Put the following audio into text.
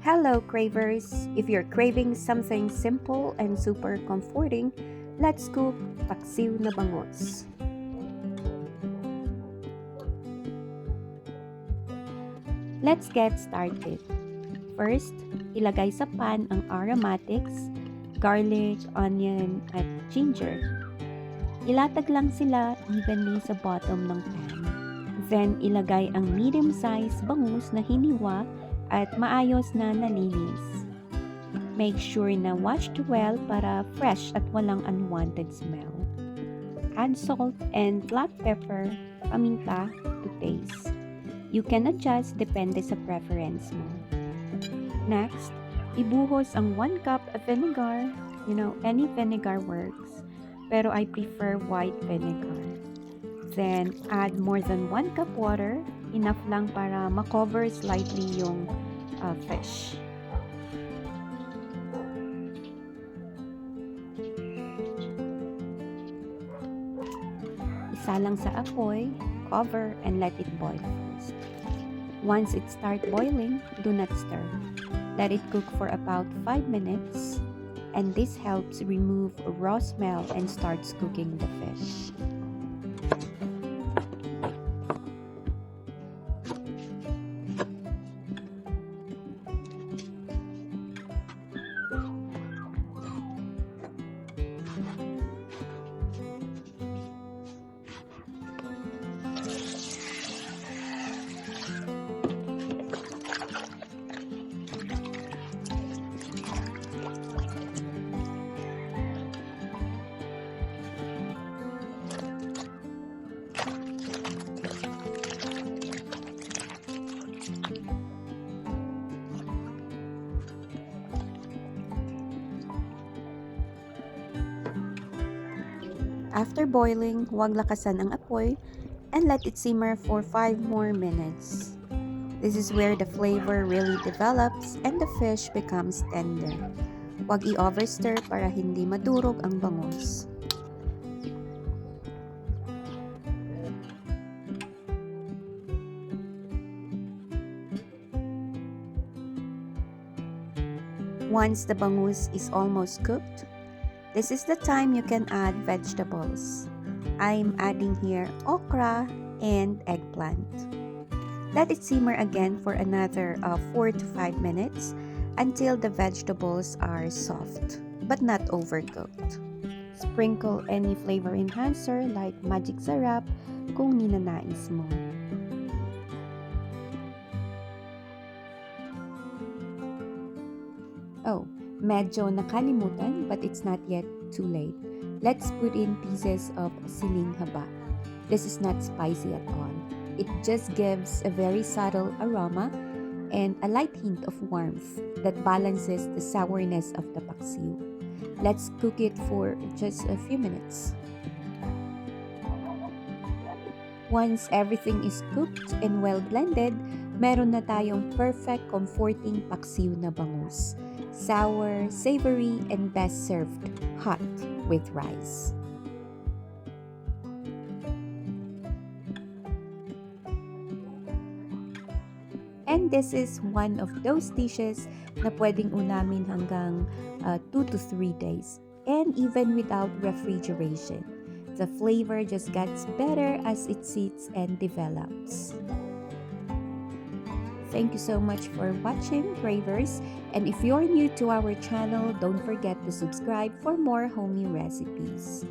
Hello, cravers! If you're craving something simple and super comforting, let's cook paksiw na bangus. Let's get started. First, ilagay sa pan ang aromatics, garlic, onion, at ginger. Ilatag lang sila evenly sa bottom ng pan. Then, ilagay ang medium-sized bangus na hiniwa at maayos na nalinis. Make sure na washed well para fresh at walang unwanted smell. Add salt and black pepper, paminta to taste. You can adjust depende sa preference mo. Next, ibuhos ang 1 cup of vinegar. Any vinegar works, pero I prefer white vinegar. Then, add more than 1 cup water, enough lang para makover slightly yung fish. Isa lang sa apoy, cover and let it boil first. Once it starts boiling, do not stir. Let it cook for about 5 minutes, and this helps remove raw smell and starts cooking the fish. After boiling, huwag lakasan ang apoy and let it simmer for 5 more minutes. This is where the flavor really develops and the fish becomes tender. Huwag i-overstir para hindi madurog ang bangus. Once the bangus is almost cooked, this is the time you can add vegetables. I'm adding here okra and eggplant. Let it simmer again for another 4 to 5 minutes until the vegetables are soft but not overcooked. Sprinkle any flavor enhancer like magic sarap kung ninanais mo. Oh, medyo nakalimutan but it's not yet too late. Let's put in pieces of siling haba. This is not spicy at all. It just gives a very subtle aroma and a light hint of warmth that balances the sourness of the paksiw. Let's cook it for just a few minutes. Once everything is cooked and well blended, meron na tayong perfect comforting paksiw na bangus. Sour, savory, and best served hot with rice. And this is one of those dishes na pwedeng ulamin hanggang 2 to 3 days and even without refrigeration. The flavor just gets better as it sits and develops. Thank you so much for watching, cravers, and if you're new to our channel, don't forget to subscribe for more homey recipes.